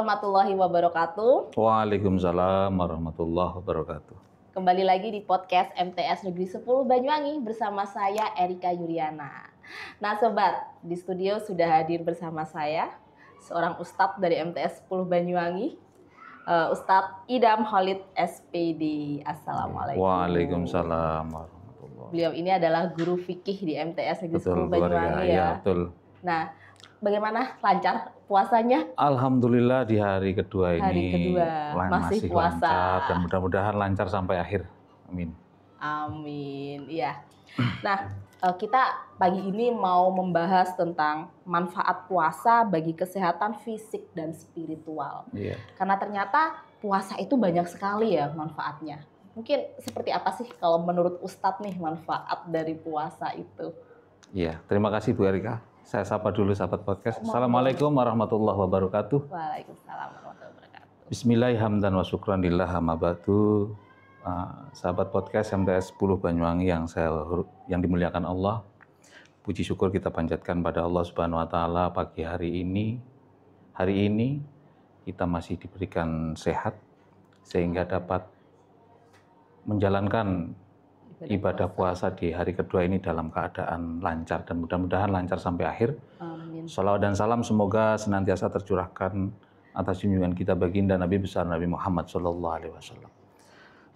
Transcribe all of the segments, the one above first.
warahmatullahi wabarakatuh. Waalaikumsalam warahmatullahi wabarakatuh. Kembali lagi di podcast MTS Negeri 10 Banyuwangi bersama saya Erika Yuliana. Nah sobat, di studio sudah hadir bersama saya seorang ustadz dari MTS 10 Banyuwangi, Ustadz Idam Khalid SPD. Assalamualaikum. Waalaikumsalam warahmatullahi. Beliau ini adalah guru fikih di MTS Negeri 10 Banyuwangi ya. Betul. Nah, bagaimana lancar puasanya? Alhamdulillah di hari kedua masih puasa lancar, dan mudah-mudahan lancar sampai akhir. Amin. Amin. Iya. Nah, kita pagi ini mau membahas tentang manfaat puasa bagi kesehatan fisik dan spiritual. Iya. Karena ternyata puasa itu banyak sekali ya manfaatnya. Mungkin seperti apa sih kalau menurut Ustadz nih manfaat dari puasa itu? Iya, terima kasih Bu Erika. Saya sapa dulu sahabat podcast. Assalamualaikum warahmatullahi wabarakatuh. Waalaikumsalam warahmatullahi wabarakatuh. Bismillahirrahmanirrahim wa syukran lillah amma ba'du. Sahabat podcast MTS 10 Banyuwangi yang dimuliakan Allah. Puji syukur kita panjatkan pada Allah Subhanahu wa taala pagi hari ini. Hari ini kita masih diberikan sehat sehingga dapat menjalankan ibadah puasa di hari kedua ini dalam keadaan lancar dan mudah-mudahan lancar sampai akhir. Amin. Shalawat dan salam semoga senantiasa tercurahkan atas junjungan kita baginda Nabi besar Nabi Muhammad SAW.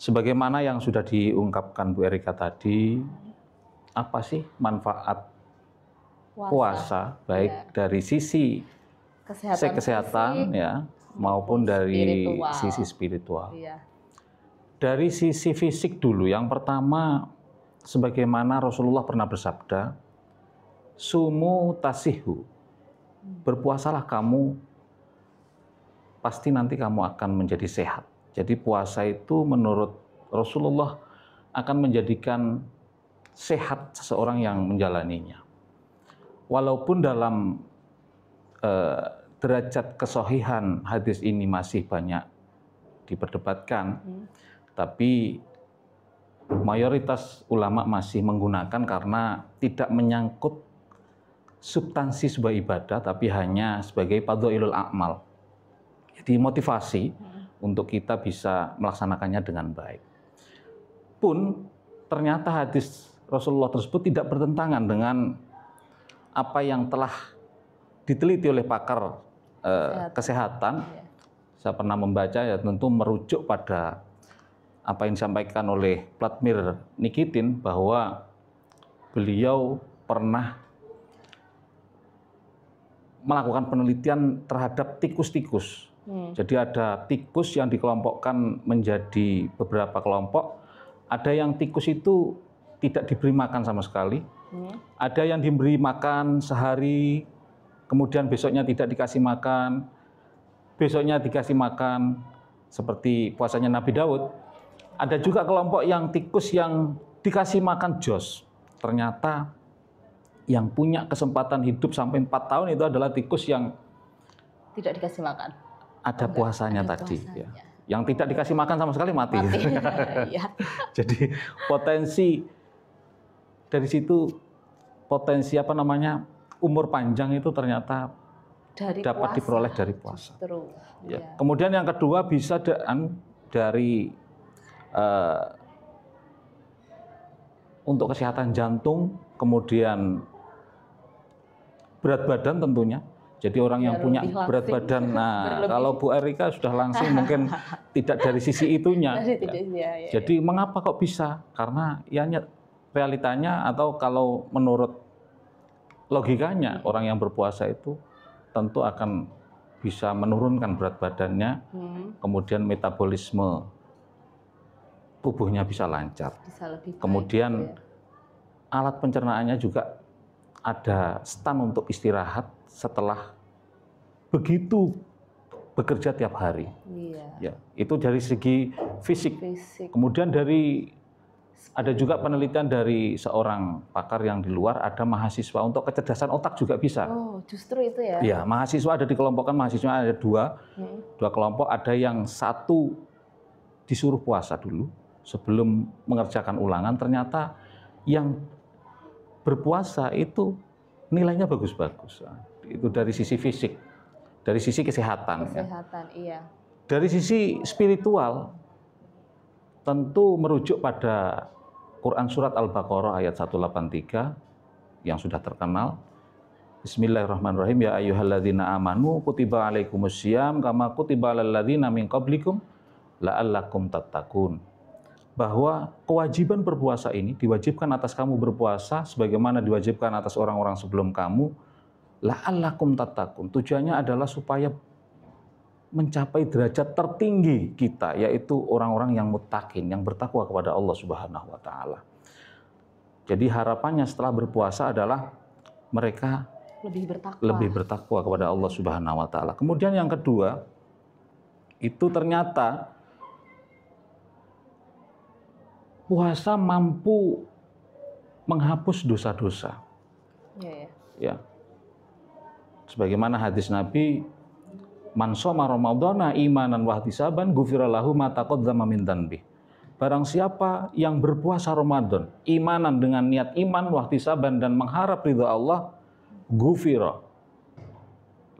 Sebagaimana yang sudah diungkapkan Bu Erika tadi, apa sih manfaat puasa baik dari sisi kesehatan ya maupun dari sisi spiritual. Iya. Dari sisi fisik dulu, yang pertama sebagaimana Rasulullah pernah bersabda, sumu tasihu, berpuasalah kamu, pasti nanti kamu akan menjadi sehat. Jadi puasa itu menurut Rasulullah akan menjadikan sehat seseorang yang menjalaninya. Walaupun dalam derajat kesohihan hadis ini masih banyak diperdebatkan, tapi mayoritas ulama masih menggunakan karena tidak menyangkut substansi sebuah ibadah, tapi hanya sebagai fadhailul a'mal. Jadi motivasi untuk kita bisa melaksanakannya dengan baik. Pun ternyata hadis Rasulullah tersebut tidak bertentangan dengan apa yang telah diteliti oleh pakar kesehatan. Saya pernah membaca ya, tentu merujuk pada apa yang disampaikan oleh Vladimir Nikitin bahwa beliau pernah melakukan penelitian terhadap tikus-tikus. Jadi ada tikus yang dikelompokkan menjadi beberapa kelompok. Ada yang tikus itu tidak diberi makan sama sekali. Ada yang diberi makan sehari, kemudian besoknya tidak dikasih makan. Besoknya dikasih makan, seperti puasanya Nabi Daud. Ada juga kelompok yang tikus yang dikasih makan jos. Ternyata yang punya kesempatan hidup sampai 4 tahun itu adalah tikus yang tidak dikasih makan. Ada puasanya tadi. Ya. Yang tidak dikasih makan sama sekali mati. Ya. Jadi potensi dari situ, potensi umur panjang itu ternyata dapat diperoleh dari puasa. Ya. Kemudian yang kedua bisa dari untuk kesehatan jantung, kemudian berat badan tentunya. Jadi orang yang punya berat badan, kalau Bu Erika sudah langsing mungkin tidak dari sisi itunya. Ya. Jadi mengapa kok bisa? Karena ya realitanya atau kalau menurut logikanya orang yang berpuasa itu tentu akan bisa menurunkan berat badannya, kemudian metabolisme tubuhnya bisa lancar. Bisa lebih baik, kemudian alat pencernaannya juga ada stand untuk istirahat setelah begitu bekerja tiap hari. Iya. Ya, itu dari segi fisik. Kemudian ada juga penelitian dari seorang pakar yang di luar, ada mahasiswa untuk kecerdasan otak juga bisa. Oh, justru itu ya? Ya, mahasiswa ada dikelompokkan, mahasiswa ada dua kelompok. Ada yang satu disuruh puasa dulu sebelum mengerjakan ulangan, ternyata yang berpuasa itu nilainya bagus-bagus. Itu dari sisi fisik. dari sisi kesehatan. Kesehatan, iya. Dari sisi spiritual, tentu merujuk pada Quran Surat Al-Baqarah ayat 183 yang sudah terkenal. Bismillahirrahmanirrahim. Ya ayyuhalladzina amanu kutiba alaikumussyam kama kutiba alal ladzina min qablikum la'allakum tattaqun. Bahwa kewajiban berpuasa ini diwajibkan atas kamu berpuasa sebagaimana diwajibkan atas orang-orang sebelum kamu, la'allakum tattaqun. Tujuannya adalah supaya mencapai derajat tertinggi kita, yaitu orang-orang yang muttaqin, yang bertakwa kepada Allah Subhanahu wa taala. Jadi harapannya setelah berpuasa adalah mereka lebih bertakwa kepada Allah Subhanahu wa taala. Kemudian yang kedua, itu ternyata puasa mampu menghapus dosa-dosa. Ya. Sebagaimana hadis Nabi, man shoma ramadhana imanan wa ihtisaban ghufira lahu ma taqaddama min dzanbi. Barang siapa yang berpuasa Ramadan imanan dengan niat iman wa ihtisaban dan mengharap ridha Allah, ghufira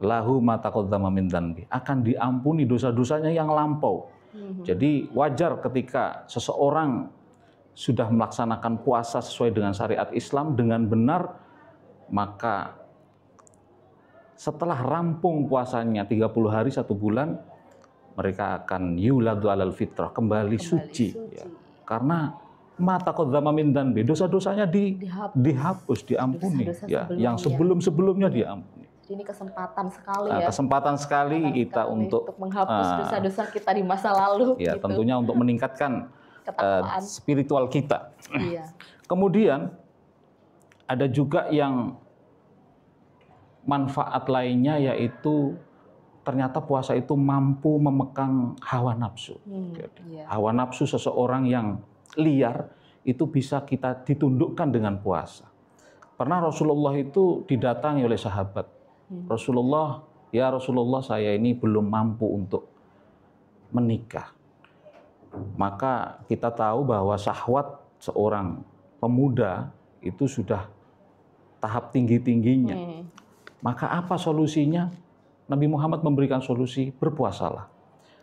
lahu ma taqaddama min dzanbi, akan diampuni dosa-dosanya yang lampau. Jadi wajar ketika seseorang sudah melaksanakan puasa sesuai dengan syariat Islam dengan benar, maka setelah rampung puasanya 30 hari 1 bulan, mereka akan yuladu alal fitrah, kembali suci. Ya. Karena ma taqaddama min dzanbi, dosa-dosanya dihapus, diampuni. Dosa-dosa ya, yang sebelum-sebelumnya diampuni. Jadi ini kesempatan sekali ya. Kesempatan sekali kita untuk menghapus dosa-dosa kita di masa lalu. Ya, gitu. Tentunya untuk meningkatkan spiritual kita. Iya. Kemudian ada juga yang manfaat lainnya, yaitu ternyata puasa itu mampu memekang hawa nafsu. Iya. Hawa nafsu seseorang yang liar itu bisa kita ditundukkan dengan puasa. Pernah Rasulullah itu didatangi oleh sahabat. Rasulullah, ya Rasulullah, saya ini belum mampu untuk menikah. Maka kita tahu bahwa syahwat seorang pemuda itu sudah tahap tinggi-tingginya. Maka apa solusinya? Nabi Muhammad memberikan solusi, berpuasalah.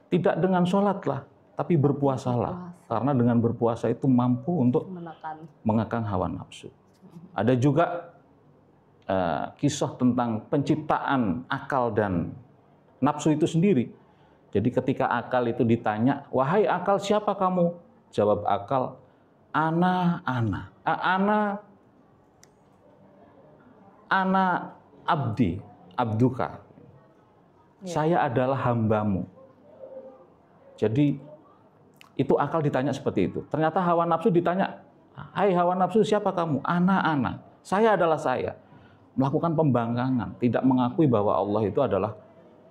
Tidak dengan sholatlah, tapi berpuasalah. Karena dengan berpuasa itu mampu untuk mengekang hawa nafsu. Ada juga kisah tentang penciptaan akal dan nafsu itu sendiri. Jadi ketika akal itu ditanya, wahai akal, siapa kamu? Jawab akal, ana abdi, abduka. Ya. Saya adalah hambamu. Jadi itu akal ditanya seperti itu. Ternyata hawa nafsu ditanya, hai hawa nafsu, siapa kamu? Ana. Saya adalah saya. Melakukan pembangkangan, tidak mengakui bahwa Allah itu adalah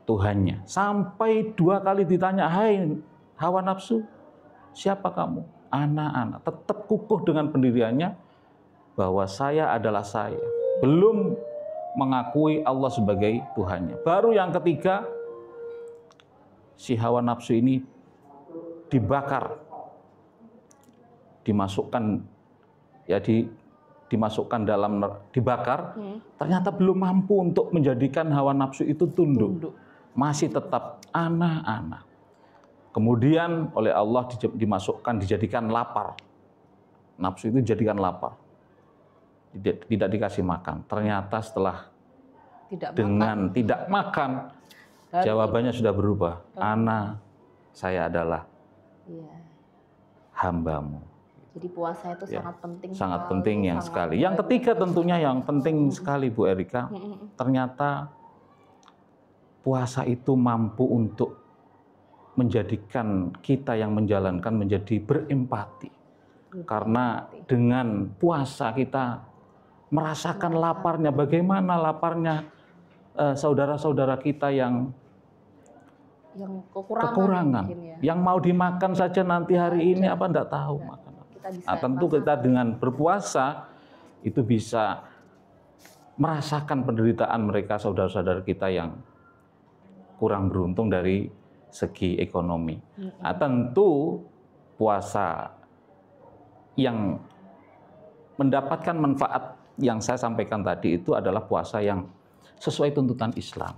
Tuhannya. Sampai 2 kali ditanya, hai hawa nafsu, siapa kamu? Ana. Tetap kukuh dengan pendiriannya bahwa saya adalah saya. Belum mengakui Allah sebagai Tuhannya. Baru yang ketiga, si hawa nafsu ini dibakar, dimasukkan dibakar, ternyata belum mampu untuk menjadikan hawa nafsu itu tunduk. Masih tetap ana. Kemudian oleh Allah dijadikan lapar. Nafsu itu dijadikan lapar. Tidak dikasih makan. Ternyata setelah tidak makan, jawabannya sudah berubah. Ana, saya adalah hambamu. Jadi puasa itu sangat penting. Sangat penting sekali. Yang ketiga tentunya yang penting sekali, Bu Erika. Ternyata puasa itu mampu untuk menjadikan kita yang menjalankan menjadi berempati. Karena dengan puasa kita merasakan laparnya. Bagaimana laparnya saudara-saudara kita yang kekurangan. Yang mau dimakan saja nanti hari ini apa enggak tahu makan. Tentu kita dengan berpuasa itu bisa merasakan penderitaan mereka, saudara-saudara kita yang kurang beruntung dari segi ekonomi. Tentu puasa yang mendapatkan manfaat yang saya sampaikan tadi itu adalah puasa yang sesuai tuntutan Islam.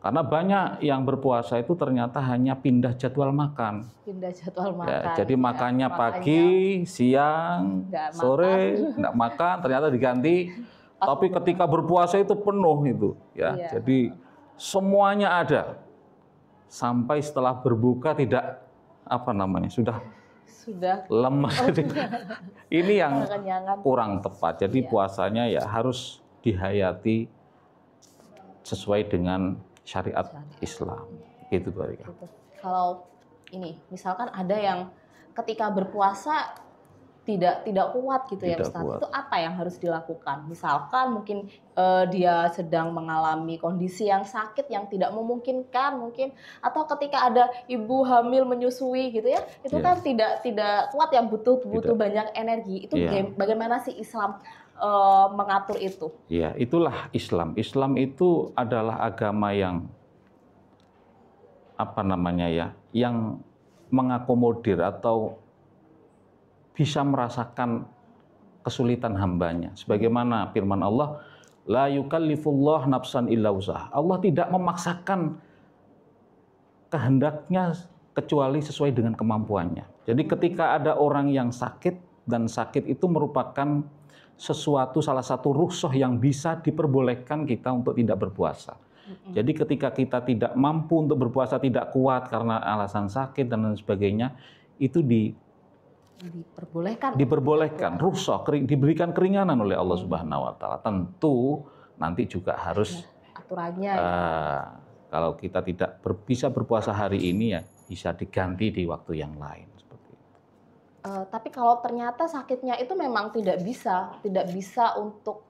Karena banyak yang berpuasa itu ternyata hanya pindah jadwal makan. Pindah jadwal makan. Ya, jadi makannya pagi, siang, sore, nggak makan, ternyata diganti. Tapi ketika berpuasa itu penuh itu, ya. Iya. Jadi semuanya ada. Sampai setelah berbuka tidak sudah lemas. Ini yang kurang tepat. Jadi puasanya ya harus dihayati sesuai dengan syariat Islam. Gitu, Bu Erika. Kalau ini misalkan ada yang ketika berpuasa tidak kuat gitu ya Ustaz. Itu apa yang harus dilakukan? Misalkan mungkin dia sedang mengalami kondisi yang sakit yang tidak memungkinkan mungkin, atau ketika ada ibu hamil menyusui gitu ya. Itu kan tidak kuat ya, butuh banyak energi. Itu bagaimana sih Islam mengatur itu? Ya, itulah Islam. Islam itu adalah agama yang yang mengakomodir atau bisa merasakan kesulitan hambanya. Sebagaimana firman Allah, la yukallifullah nafsan illa wus'aha. Allah tidak memaksakan kehendaknya kecuali sesuai dengan kemampuannya. Jadi ketika ada orang yang sakit, dan sakit itu merupakan salah satu rukhsah yang bisa diperbolehkan kita untuk tidak berpuasa. Jadi ketika kita tidak mampu untuk berpuasa, tidak kuat karena alasan sakit dan lain sebagainya, itu diperbolehkan, rukhsah, diberikan keringanan oleh Allah Subhanahu wa taala. Tentu nanti juga harus aturannya. Kalau kita tidak bisa berpuasa hari ini, ya bisa diganti di waktu yang lain. Tapi kalau ternyata sakitnya itu memang tidak bisa untuk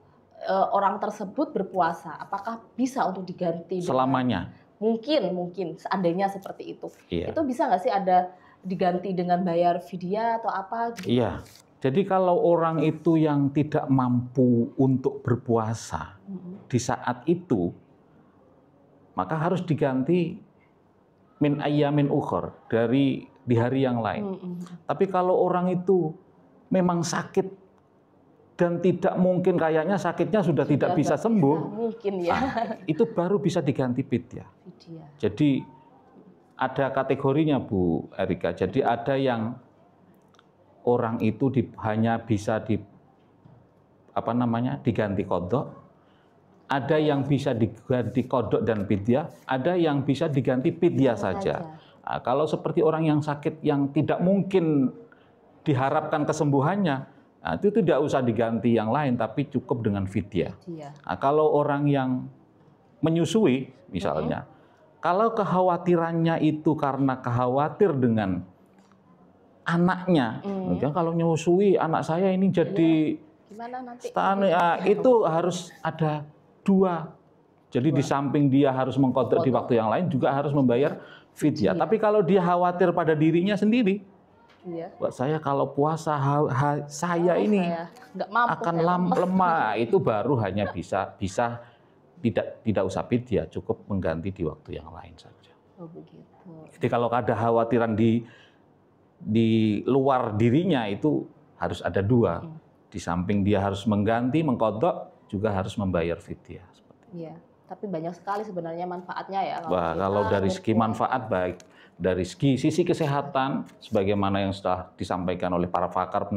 orang tersebut berpuasa, apakah bisa untuk diganti selamanya? Mungkin seandainya seperti itu. Iya. Itu bisa nggak sih ada diganti dengan bayar fidyah atau apa? Gitu? Iya. Jadi kalau orang itu yang tidak mampu untuk berpuasa di saat itu, maka harus diganti min ayyamin ukhor, di hari yang lain. Tapi kalau orang itu memang sakit dan tidak mungkin, kayaknya sakitnya sudah tidak bisa sembuh, mungkin ya. Itu baru bisa diganti fidyah. Jadi ada kategorinya, Bu Erika. Jadi ada yang orang itu hanya bisa diganti qadha, ada yang bisa diganti qadha dan fidyah, ada yang bisa diganti fidyah saja. Nah, kalau seperti orang yang sakit yang tidak mungkin diharapkan kesembuhannya, nah, itu tidak usah diganti yang lain, tapi cukup dengan fidyah. Nah, kalau orang yang menyusui misalnya, kalau kekhawatirannya itu karena khawatir dengan anaknya, kalau menyusui anak saya ini jadi stunting, itu harus ada dua. Jadi di samping dia harus mengqadha di waktu yang lain, juga harus membayar fidyah. Tapi kalau dia khawatir pada dirinya sendiri, buat saya kalau puasa saya ini akan lemah, itu baru hanya bisa tidak usah fidyah, cukup mengganti di waktu yang lain saja. Oh, begitu. Jadi kalau ada khawatiran di luar dirinya, itu harus ada dua. Di samping dia harus mengganti, mengqadha, juga harus membayar fidyah. Iya. Tapi banyak sekali sebenarnya manfaatnya ya. Kalau dari segi manfaat, baik dari sisi kesehatan, sebagaimana yang sudah disampaikan oleh para pakar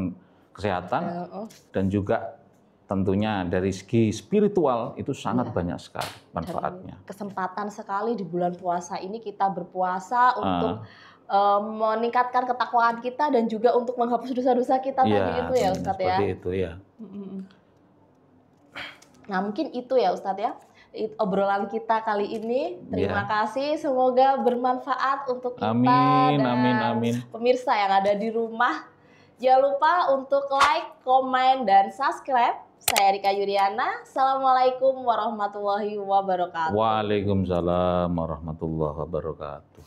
kesehatan, dan juga tentunya dari segi spiritual, itu sangat banyak sekali manfaatnya. Dan kesempatan sekali di bulan puasa ini kita berpuasa untuk meningkatkan ketakwaan kita dan juga untuk menghapus dosa-dosa kita tadi itu ya Ustadz ya. Seperti itu ya. Nah mungkin itu ya Ustadz ya. Obrolan kita kali ini. Terima kasih, semoga bermanfaat untuk kita dan pemirsa yang ada di rumah. Jangan lupa untuk like, komen, dan subscribe. Saya Erika Yuryana. Assalamualaikum warahmatullahi wabarakatuh. Waalaikumsalam warahmatullahi wabarakatuh.